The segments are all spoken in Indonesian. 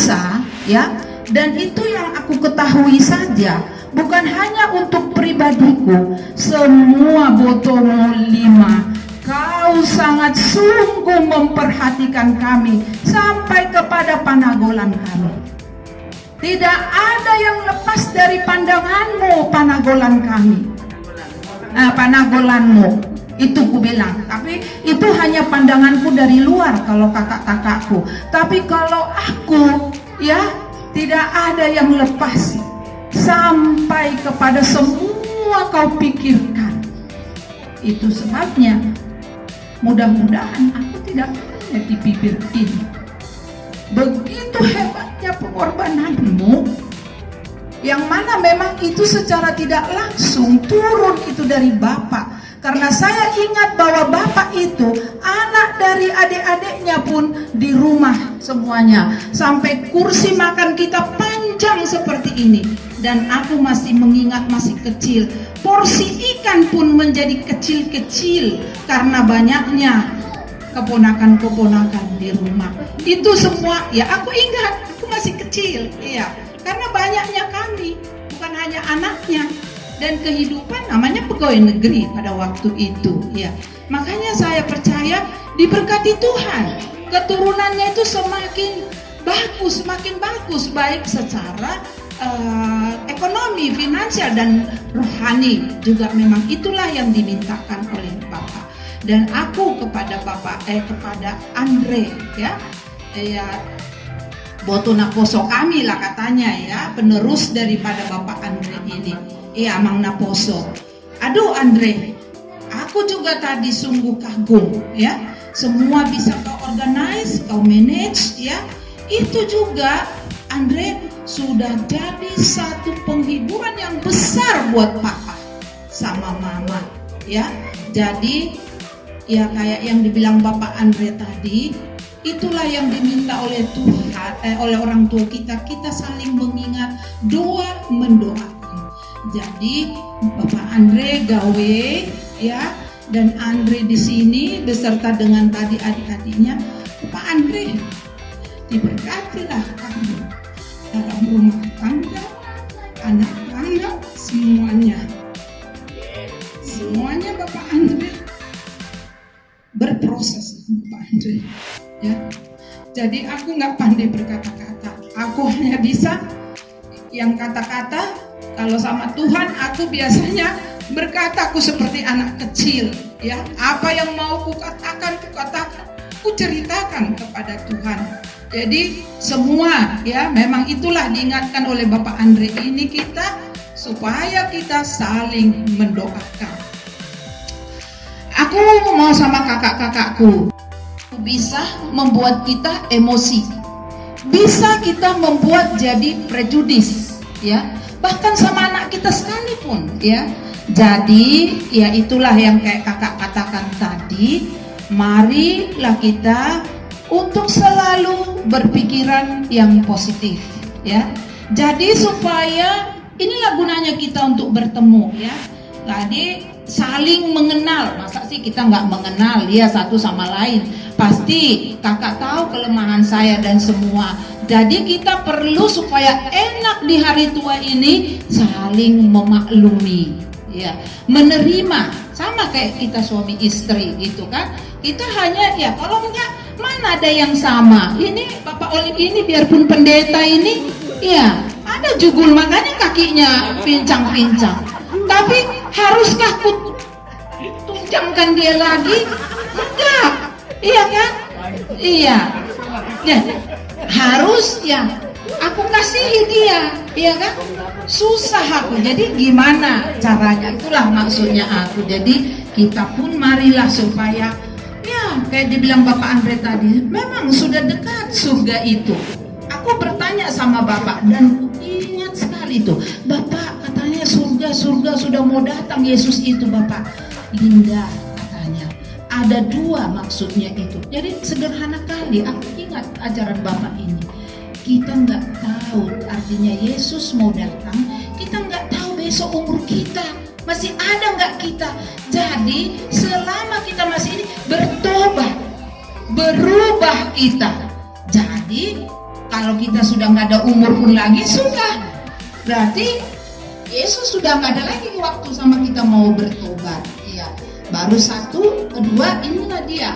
bisa, ya. Dan itu yang aku ketahui saja, bukan hanya untuk pribadiku. Semua Botomo 5, kau sangat sungguh memperhatikan kami sampai kepada Panagolan kami. Tidak ada yang lepas dari pandanganmu, Panagolan kami. Panagolanmu. Itu ku bilang, tapi itu hanya pandanganku dari luar kalau kakak-kakakku. Tapi kalau aku, ya, tidak ada yang lepas sampai kepada semua kau pikirkan. Itu sebabnya mudah-mudahan aku tidak ada di bibir ini. Begitu hebatnya pengorbananmu, yang mana memang itu secara tidak langsung turun itu dari Bapak. Karena saya ingat bahwa Bapak itu anak dari adik-adiknya pun di rumah semuanya. Sampai kursi makan kita panjang seperti ini. Dan aku masih mengingat masih kecil. Porsi ikan pun menjadi kecil-kecil karena banyaknya keponakan-keponakan di rumah. Itu semua, ya aku ingat, aku masih kecil. Iya, karena banyaknya kami, bukan hanya anaknya. Dan kehidupan namanya pegawai negeri pada waktu itu, ya. Makanya saya percaya diberkati Tuhan, keturunannya itu semakin bagus, baik secara ekonomi, finansial dan rohani juga. Memang itulah yang dimintakan oleh Bapak. Dan aku kepada kepada Andre, ya, Boto Naposo kami lah katanya, ya, penerus daripada Bapak Andre ini. Iya, Mang Naposo. Aduh Andre, aku juga tadi sungguh kagum, ya. Semua bisa kau organize, kau manage, ya. Itu juga Andre sudah jadi satu penghiburan yang besar buat Papa sama Mama, ya. Jadi ya kayak yang dibilang Bapak Andre tadi, itulah yang diminta oleh Tuhan, oleh orang tua kita saling mengingat, doa mendoakan. Jadi Bapak Andre gawe, ya, dan Andre di sini beserta dengan tadi adik-adiknya. Bapak Andre diberkatilah kamu dalam rumah tangga, anak-anak semuanya Bapak Andre berproses, Bapak Andre, ya. Jadi aku nggak pandai berkata-kata, aku hanya bisa yang kata-kata. Kalau sama Tuhan aku biasanya berkata, aku seperti anak kecil, ya. Apa yang mau ku katakan, ku ceritakan kepada Tuhan. Jadi semua, ya, memang itulah diingatkan oleh Bapak Andre ini kita, supaya kita saling mendoakan. Aku mau sama kakak-kakakku, bisa membuat kita emosi, bisa kita membuat jadi prejudis, ya. Bahkan sama anak kita sekalipun, ya. Jadi ya itulah yang kayak kakak katakan tadi, marilah kita untuk selalu berpikiran yang positif, ya. Jadi supaya inilah gunanya kita untuk bertemu, ya. Tadi saling mengenal. Masa sih kita nggak mengenal, ya, satu sama lain. Pasti kakak tahu kelemahan saya dan semua. Jadi kita perlu supaya enak di hari tua ini saling memaklumi, ya, menerima, sama kayak kita suami istri gitu kan. Kita hanya, ya, kalau enggak mana ada yang sama. Ini Bapak Olip ini biarpun pendeta ini, ya, ada jugul makanya kakinya pincang-pincang. Tapi haruskah ku tunjangkan dia lagi? Enggak, iya kan? Iya, ya. Harus, ya, aku kasihi dia, ya kan? Susah aku, jadi gimana caranya? Itulah maksudnya aku. Jadi kita pun marilah supaya, ya, kayak dibilang Bapak Andre tadi, memang sudah dekat surga itu. Aku bertanya sama Bapak dan ingat sekali itu, Bapak katanya surga sudah mau datang Yesus itu, Bapak. Linda katanya, ada dua maksudnya itu. Jadi sederhana kali, aku ingat ajaran Bapak ini. Kita nggak tahu artinya Yesus mau datang, kita nggak tahu besok umur kita masih ada nggak kita. Jadi selama kita masih ini, bertobat, berubah kita. Jadi Kalau kita sudah nggak ada umur pun lagi, sudah. Berarti Yesus sudah nggak ada lagi waktu sama kita mau bertobat. Iya. Baru satu, kedua, inilah dia.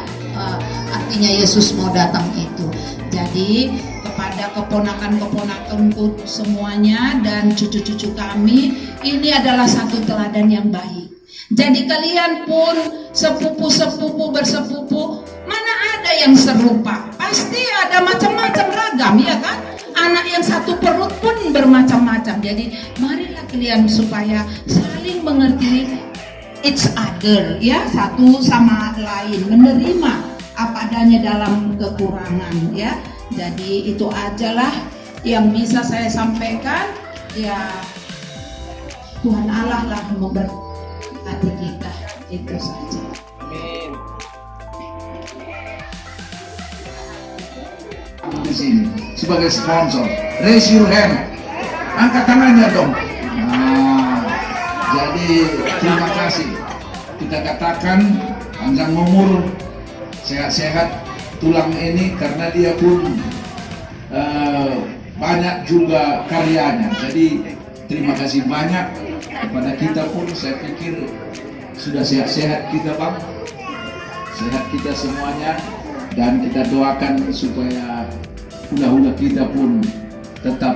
Artinya Yesus mau datang itu. Jadi kepada keponakan-keponakanku semuanya dan cucu-cucu kami, ini adalah satu teladan yang baik. Jadi kalian pun sepupu-sepupu bersepupu, mana ada yang serupa? Pasti ada macam-macam ragam, ya kan? Anak yang satu perut pun bermacam-macam. Jadi marilah kalian supaya saling mengerti each other, ya, satu sama lain, menerima apa adanya dalam kekurangan, ya. Jadi itu ajalah yang bisa saya sampaikan, ya. Tuhan Allah lah memberkati kita, itu saja. Amin. Di sini sebagai sponsor, raise your hand, angkat tangannya dong. Nah, jadi terima kasih. Kita katakan panjang umur, sehat-sehat tulang ini karena dia pun banyak juga karyanya. Jadi terima kasih banyak kepada kita pun. Saya pikir sudah sehat-sehat kita, Bang. Sehat kita semuanya, dan kita doakan supaya hula-hula kita pun tetap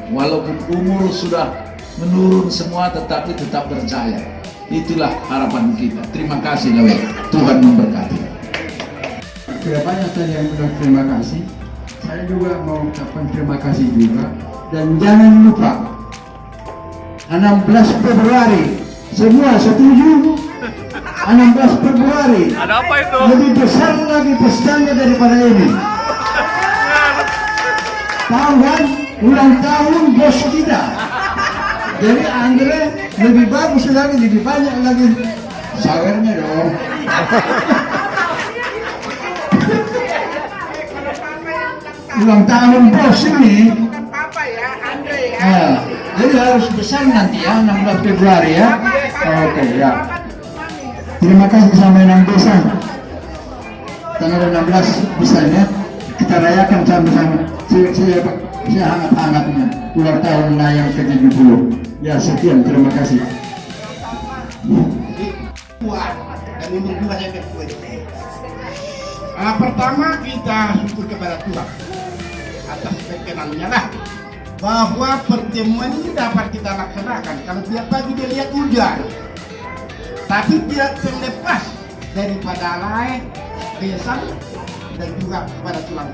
walaupun umur sudah menurun semua, tetapi tetap berjaya. Itulah harapan kita. Terima kasih, Lewe. Tuhan memberkati. Sudah banyak tadi yang bilang terima kasih. Saya juga mau ucapkan terima kasih juga. Dan jangan lupa 16 Februari semua setuju? 16 Februari Ada apa itu? lebih besar lagi pestanya daripada ini. Tahu kan? Ulang tahun bos kita. Jadi Andre lebih bagus lagi, lebih banyak lagi sawernya dong. Ulang tahun bos ini. Papa ya, Andre ya. Nah, jadi harus besar nanti ya, 16 Februari ya. Oke ya. Terima kasih sama Enam Desa. Tanggal 16 besarnya kita rayakan sama-sama. Saya hangat-hangatnya ulang tahun yang ke-70. Ya, sekian, terima kasih. Kuat dan umur dua yang kedua. Pertama kita syukur kepada Tuhan atas perkenannya lah bahwa pertemuan ini dapat kita laksanakan. Kalau tiap pagi dia lihat hujan, tapi tidak terlepas daripada lain besan dan juga kepada Tuhan.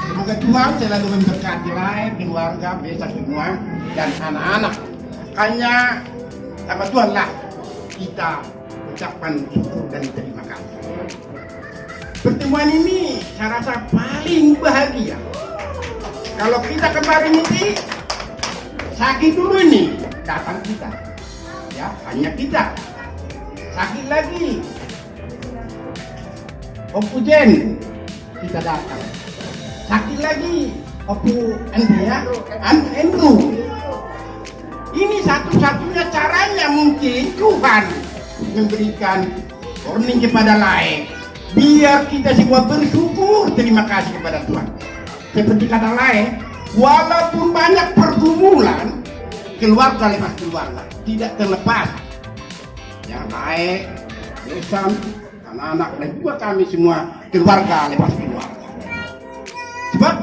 Semoga Tuhan selalu memberkati lain, keluarga, besan semua dan anak-anak. Hanya sama Tuhan lah kita ucapkan syukur dan terima kasih. Pertemuan ini saya rasa paling bahagia. Kalau kita kemarin ini sakit dulu ini datang kita, ya hanya kita. Sakit lagi, Om Ujen kita datang. Sakit lagi, Opu Andrew. Ini satu-satunya caranya mungkin Tuhan memberikan warning kepada lain. Biar kita semua bersyukur, terima kasih kepada Tuhan. Seperti kata lain, walaupun banyak pergumulan, keluarga lepas keluarga, tidak terlepas. Yang lain, besan, anak-anak dan juga kami semua keluarga lepas keluarga. Sebab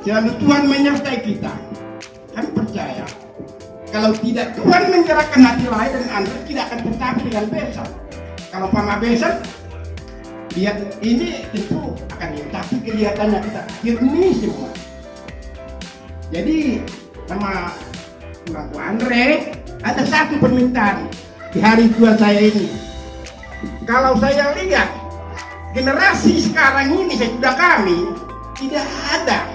selalu Tuhan menyertai kita. Kami percaya kalau tidak Tuhan menggerakkan hati lain dan Anda tidak akan tercapai dengan besan. Kalau pama besan, lihat ini tentu akan hilang, tapi kelihatannya kita jernih semua. Jadi sama Mbak Andre ada satu permintaan di hari tua saya ini. Kalau saya lihat generasi sekarang ini sesudah kami tidak ada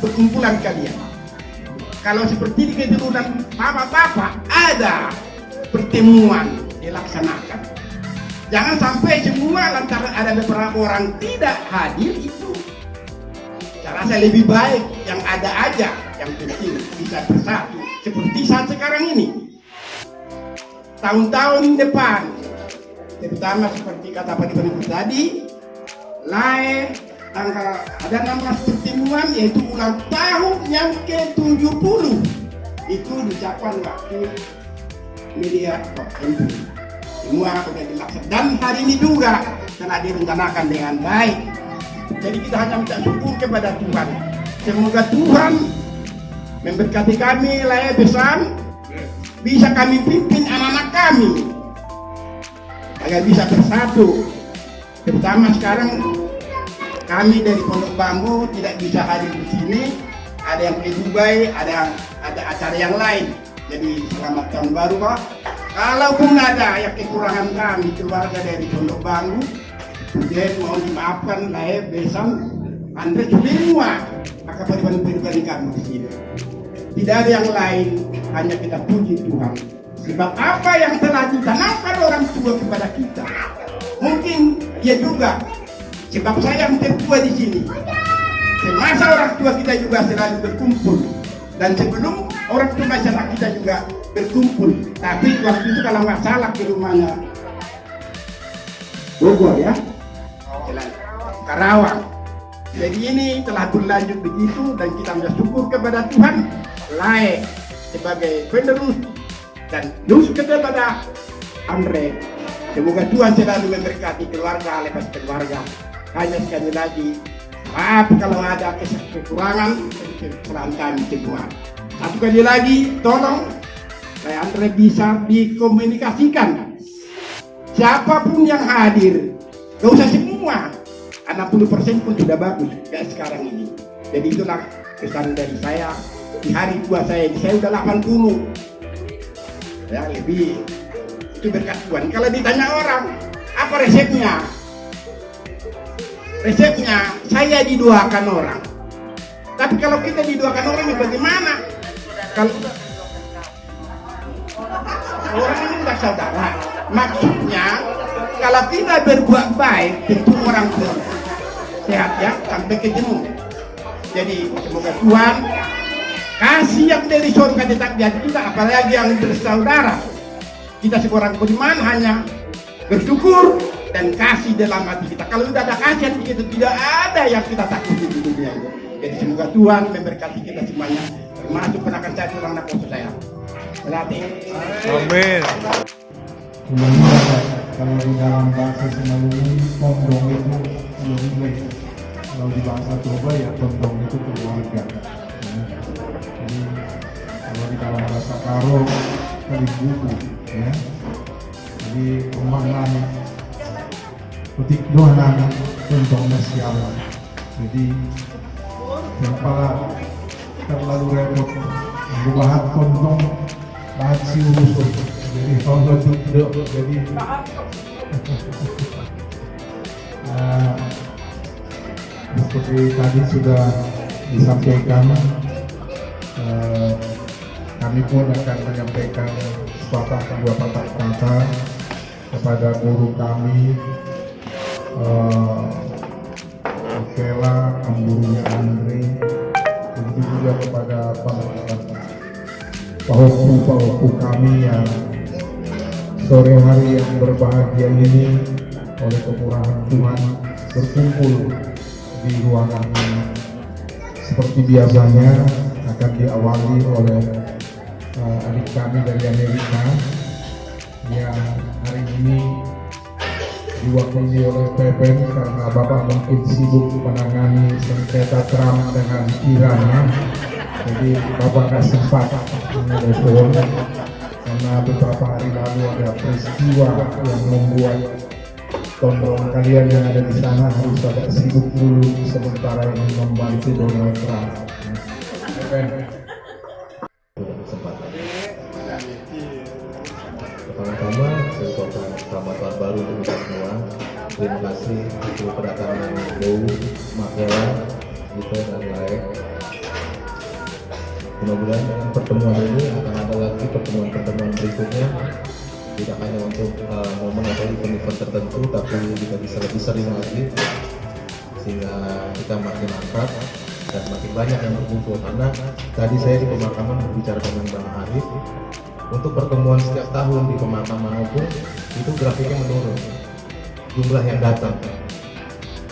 perkumpulan kalian. Kalau seperti di keturunan bapak-bapak ada pertemuan dilaksanakan. Jangan sampai semua lantaran ada beberapa orang tidak hadir itu. Saya rasa lebih baik yang ada aja, yang penting bisa bersatu. Seperti saat sekarang ini. Tahun-tahun depan, terutama seperti kata Pak Ibu tadi, lain ada 16 pertemuan, yaitu ulang tahun yang ke-70. Itu diucapkan waktu media NU. Semua sudah dilaksanakan dan hari ini juga telah direncanakan dengan baik. Jadi kita hanya minta syukur kepada Tuhan. Semoga Tuhan memberkati kami layar besar, bisa kami pimpin anak-anak kami agar bisa bersatu. Terutama sekarang kami dari Pondok Bambu tidak bisa hadir di sini. Ada yang ke Dubai, ada acara yang lain. Jadi selamat tahun baru, Pak. Kalaupun ada yang kekurangan kami keluarga dari Pondok Bambu, kemudian mohon dimaafkan lahir besan Anda semua akan pribadi kami di sini. Tidak ada yang lain, hanya kita puji Tuhan. Sebab apa yang telah ditanamkan orang tua kepada kita, mungkin dia juga. Sebab saya yang tertua di sini. Semasa orang tua kita juga selalu berkumpul, dan sebelum orang tua masyarakat kita juga berkumpul. Tapi waktu itu kalau nggak salah ke rumahnya Bogor ya, Karawang. Jadi ini telah berlanjut begitu dan kita bersyukur kepada Tuhan layak sebagai penerus dan terus kepada Andre. Semoga Tuhan selalu memberkati keluarga, lepas keluarga. Hanya sekali lagi, maaf kalau ada kekurangan, kesalahan kami semua. Satu kali lagi, tolong saya Andre bisa dikomunikasikan. Siapapun yang hadir, gak usah semua. 60% pun sudah bagus kayak sekarang ini. Jadi itulah pesan dari saya di hari tua saya udah 80. Ya lebih itu berkat Tuhan. Kalau ditanya orang apa resepnya? Resepnya saya didoakan orang. Tapi kalau kita didoakan orang bagaimana? Kalau orang ini sudah saudara. Maksudnya kalau kita berbuat baik tentu orang sehat ya sampai ketemu. Jadi semoga Tuhan kasih yang dari surga tetap di hati kita, apalagi yang bersaudara. Kita seorang beriman hanya bersyukur dan kasih dalam hati kita. Kalau tidak ada kasih kita tidak ada yang kita takuti di dunia ini. Jadi semoga Tuhan memberkati kita semuanya, termasuk penakan saya tulang anak saya. Berarti. Amin. Kalau di dalam bahasa Semalungun, pondong itu keluarga. Kalau di bahasa Toba ya pondong itu keluarga. Jadi kalau di dalam bahasa Karo kalibuku, ya. Jadi pemaknaan petik doa nama pondong nasiawan. Jadi tanpa terlalu repot membuat pondong bahan si urus. Jadi kalau tidak jadi seperti tadi sudah disampaikan, kami pun akan menyampaikan dua patah kata kepada guru kami, Kela, gurunya Andre, begitu juga kepada pahoku kami yang sore hari yang berbahagia ini oleh kemurahan Tuhan berkumpul di ruangan ini. Seperti biasanya akan diawali oleh adik kami dari Amerika yang hari ini diwakili oleh Pepen karena Bapak mungkin sibuk menangani sengketa Trump dengan Iran ya. Jadi Bapak nggak sempat menelpon karena beberapa hari lalu ada peristiwa yang membuat tondong kalian yang ada di sana harus agak sibuk dulu sementara ini membantu Donald Trump. Pertama-tama saya ucapkan selamat tahun baru untuk kita semua. Terima kasih untuk kedatangan Bow, Makela, Gita dan lain. Mudah-mudahan dengan pertemuan ini akan ada lagi pertemuan-pertemuan berikutnya, tidak hanya untuk momen atau event tertentu, tapi juga bisa lebih sering lagi, sehingga kita makin akrab dan makin banyak yang berkumpul. Karena tadi saya di pemakaman berbicara dengan Bang Arif, untuk pertemuan setiap tahun di pemakaman maupun itu grafiknya menurun jumlah yang datang.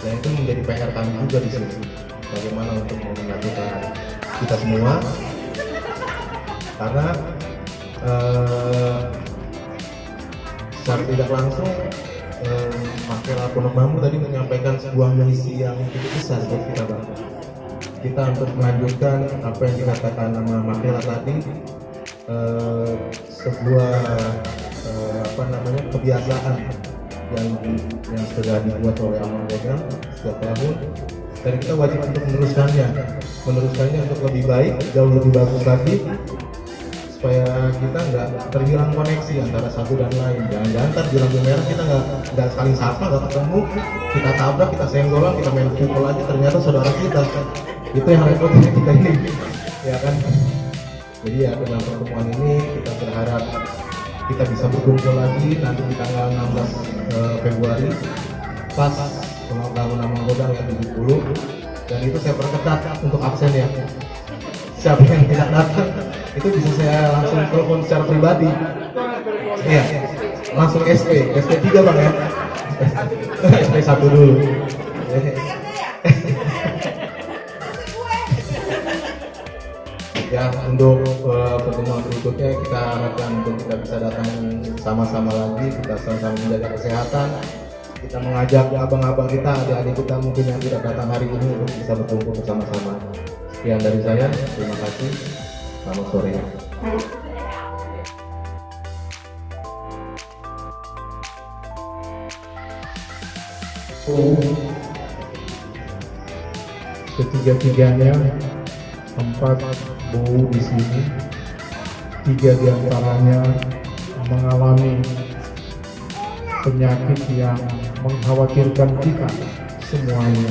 Dan itu menjadi PR kami juga di sini. Bagaimana untuk menyatukan kita semua, karena secara tidak langsung Makel Pondok Bambu tadi menyampaikan sebuah misi yang cukup besar buat kita, Bang. Kita untuk melanjutkan apa yang dikatakan nama Makela tadi, sebuah kebiasaan yang sudah dibuat oleh Amang Godang setiap tahun, dan kita wajib untuk meneruskannya untuk lebih baik, jauh lebih bagus lagi, supaya kita nggak terhilang koneksi antara satu dan lain. Jangan-jangan ntar di lampu merah kita nggak saling sapa, nggak ketemu, kita tabrak, kita senggolan, kita main pukul aja, ternyata saudara kita. Itu yang repotnya kita ini, ya kan? Jadi ya dengan pertemuan ini kita berharap kita bisa berkumpul lagi nanti di tanggal 16 Februari pas ulang tahun Amang Godang yang 70, dan itu saya perketat untuk absen ya. Siapa yang tidak datang itu bisa saya langsung telepon secara pribadi. Iya, langsung SP 3 Bang ya. SP 1 dulu. Ya, untuk pertemuan berikutnya kita harapkan untuk kita bisa datang sama-sama lagi, kita sama-sama menjaga kesehatan, kita mengajak abang-abang kita, adik-adik kita mungkin yang tidak datang hari ini untuk bisa berkumpul bersama-sama. Sekian dari saya, terima kasih, selamat sore. Ketiga-tiganya 4 bau di sini, 3 diantaranya mengalami penyakit yang mengkhawatirkan kita semuanya.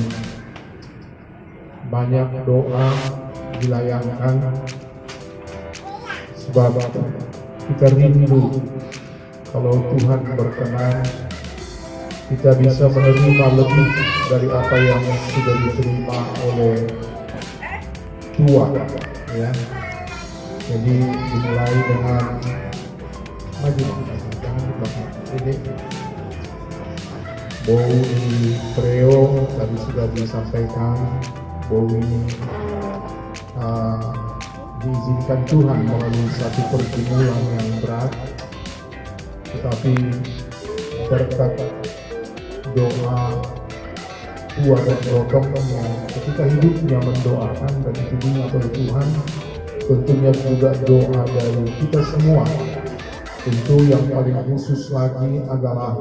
Banyak doa dilayangkan sebab kita rindu kalau Tuhan berkenan kita bisa menerima lebih dari apa yang sudah diterima oleh tua, ya. Jadi dimulai dengan maju, jangan lupa ini bau di Kreo tadi sudah disampaikan, bau ini diizinkan Tuhan melalui satu pergumulan yang berat, tetapi berkat doa tua dan gotong yang ketika hidupnya mendoakan dan ditunjuk oleh Tuhan, tentunya juga doa dari kita semua. Tentu yang paling khusus lagi adalah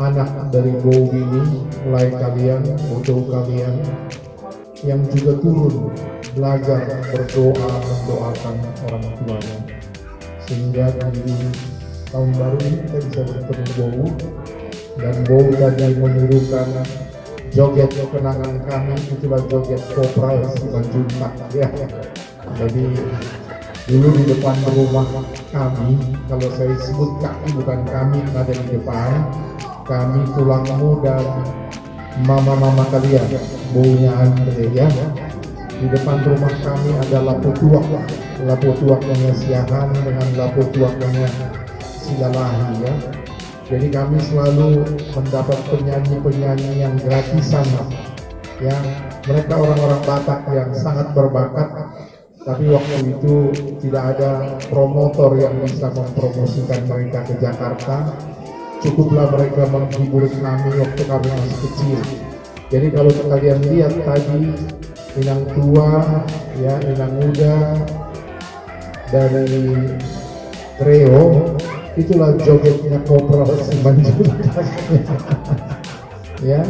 anak dari bau ini, mulai kalian, bodoh kalian yang juga turun belajar berdoa mendoakan orang tuanya, sehingga di tahun baru ini kita bisa bertemu bau, dan bau tadi menirukan joget kenangan kami, itulah joget kopral Simanjuntak ya. Jadi dulu di depan rumah kami, kalau saya sebut kami bukan kami yang ada di depan, kami tulangmu dan mama-mama kalian, baunya Andre ya. Di depan rumah kami ada lapu tuaknya Siahan dengan lapu tuaknya Silalahi ya. Jadi kami selalu mendapat penyanyi-penyanyi yang gratisan ya. Mereka orang-orang Batak yang sangat berbakat, tapi waktu itu tidak ada promotor yang bisa mempromosikan mereka ke Jakarta. Cukuplah mereka menghibur kami waktu kami masih kecil. Jadi kalau kalian lihat tadi inang tua ya, inang muda dari Kreo, itulah jogetnya kopral Simanjuntak ya.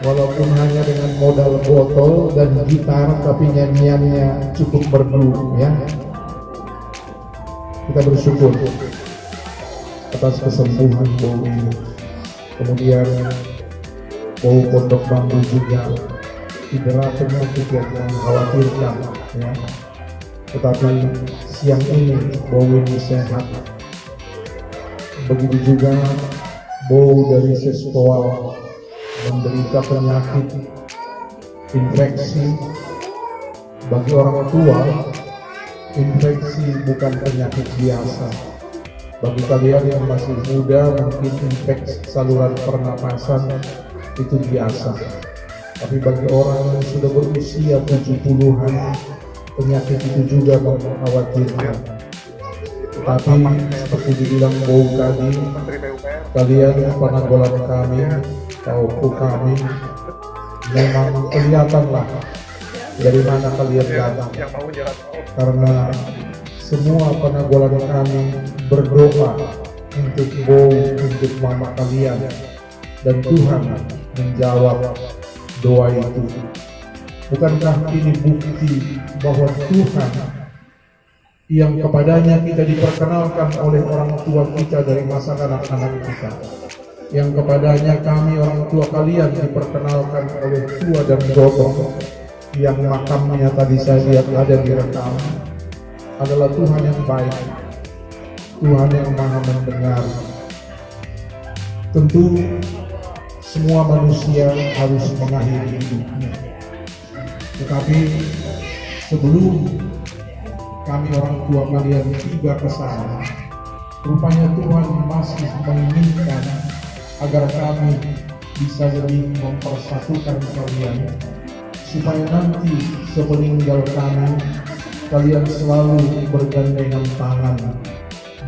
Walaupun hanya dengan modal botol dan gitar, tapi nyanyiannya cukup merdu ya. Kita bersyukur atas kesembuhan bau ini. Kemudian bau Pondok Bambu juga cedera penyakit yang mengkhawatirkan ya. Tetapi siang ini bau ini sehat. Begitu juga bau dari Sestoal menderita penyakit infeksi. Bagi orang tua, infeksi bukan penyakit biasa. Bagi kalian yang masih muda, mungkin infeksi saluran pernapasan itu biasa. Tapi bagi orang yang sudah berusia 70-an, penyakit itu juga mengkhawatirkan. Tetapi seperti dibilang Bau tadi, kalian penanggulan kami, tauku kami, memang kelihatanlah dari mana kalian datang. Karena semua penanggulan kami berdoa untuk Bau, untuk mama kalian, dan Tuhan menjawab doa itu. Bukankah ini bukti bahwa Tuhan yang kepadanya kita diperkenalkan oleh orang tua kita dari masa anak-anak kita, yang kepadanya kami orang tua kalian diperkenalkan oleh tua dan godong, yang makamnya tadi saya lihat ada di rekam, adalah Tuhan yang baik, Tuhan yang maha mendengar. Tentu semua manusia harus mengakhiri hidupnya, tetapi sebelum kami orang tua kalian tiba ke sana, rupanya Tuhan masih menginginkan agar kami bisa lebih mempersatukan kalian, supaya nanti sepeninggal kami, kalian selalu bergandengan tangan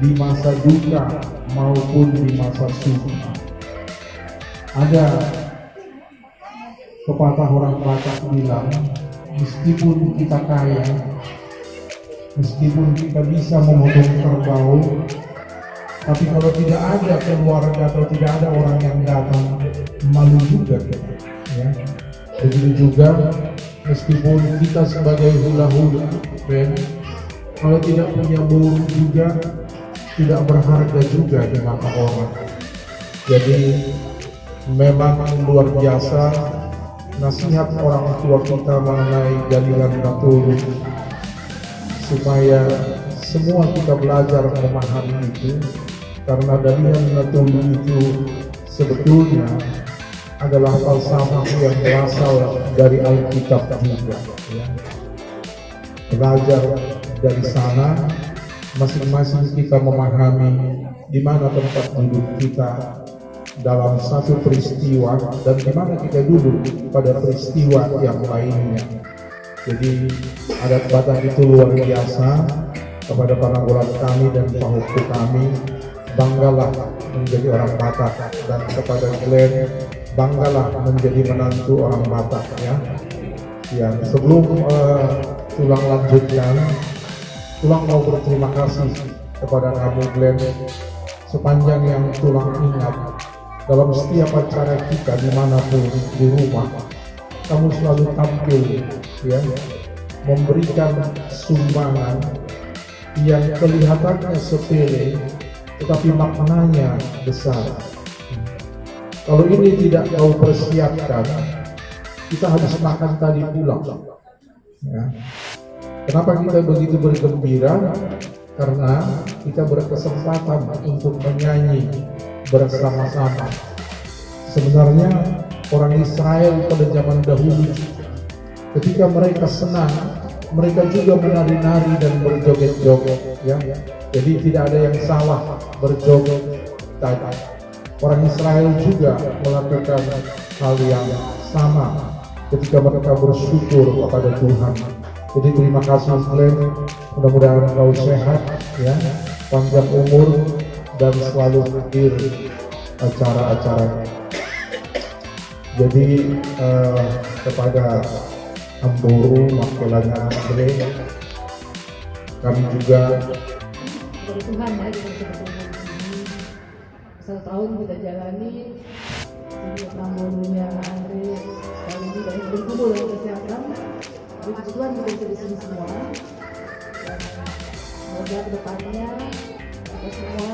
di masa duka maupun di masa suka. Ada pepatah orang Batak bilang, meskipun kita kaya, meskipun kita bisa memotong kerbau, tapi kalau tidak ada keluarga atau tidak ada orang yang datang, malu juga kita, ya. Begitu juga meskipun kita sebagai hula-hula band, kalau tidak punya burung juga tidak berharga juga di mata orang. Jadi memang luar biasa nasihat orang tua kita mengenai Jalilan Natulu, supaya semua kita belajar memahami itu, karena Jalilan Natulu itu sebetulnya adalah falsafah yang berasal dari Alkitab juga, ya. Belajar dari sana, masing-masing kita memahami di mana tempat duduk kita dalam satu peristiwa dan di mana kita duduk pada peristiwa yang lainnya. Jadi adat Batak itu luar biasa. Kepada penanggulan kami dan pahuku kami, banggalah menjadi orang Batak, dan kepada Glenn, banggalah menjadi menantu orang Batak, ya. Ya, sebelum Tulang lanjutkan, Tulang mau berterima kasih kepada kamu Glenn, sepanjang yang Tulang ingat. Dalam setiap acara kita dimanapun di rumah, kamu selalu tampil, ya, memberikan sumbangan yang kelihatannya sepele, tetapi maknanya besar. Kalau ini tidak kau persiapkan, kita habis makan tadi pulang, ya. Kenapa kita begitu bergembira? Karena kita berkesempatan untuk menyanyi bersama-sama. Sebenarnya orang Israel pada zaman dahulu, ketika mereka senang, mereka juga menari-nari dan berjoget-joget, ya. Jadi tidak ada yang salah berjoget tadi. Orang Israel juga melakukan hal yang sama ketika mereka bersyukur kepada Tuhan. Jadi terima kasih Glenn, mudah-mudahan kau sehat, ya, panjang umur dan selalu hadir acara-acara. Jadi kepada Amboru, Makelanya Andre, kami juga dari Tuhan, ya, kita bisa bertemu di sini. 1 tahun kita jalani di Amborunya Andre, kali ini dari berkumpul dengan kesehatan. Puji Tuhan kita bisa di sini semua. Dan semoga kedepannya kita semua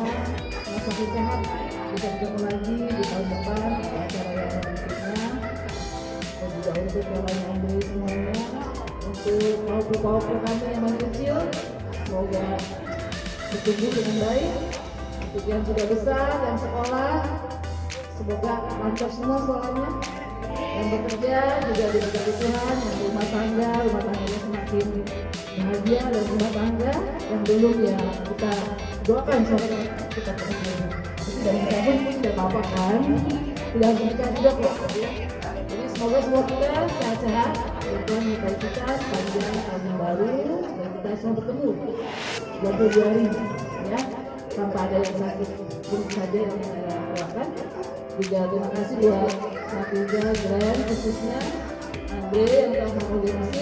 semakin sehat, bisa bertemu lagi di tahun depan di acara yang berikutnya. Dan juga untuk yang lain Andre semuanya, untuk pauku-pauku kami yang masih kecil, semoga bertumbuh dengan baik. Untuk yang sudah besar dan sekolah, semoga lancar semua sekolahnya. Yang bekerja juga diberkati Tuhan, yang rumah tangganya semakin bahagia, dan rumah tangga yang belum, ya, kita doakan sampai kita ketemu. Tapi dari kita pun tidak apa-apa kan. tidak menikah juga kok. Jadi semoga semua kita sehat-sehat, Tuhan menyertai kita panjang tahun yang baru dan kita semua bertemu 22 hari ya, tanpa ada yang sakit pun saja yang doakan. Juga terima kasih buat Satuja Grand khususnya Andre yang telah mengoordinasi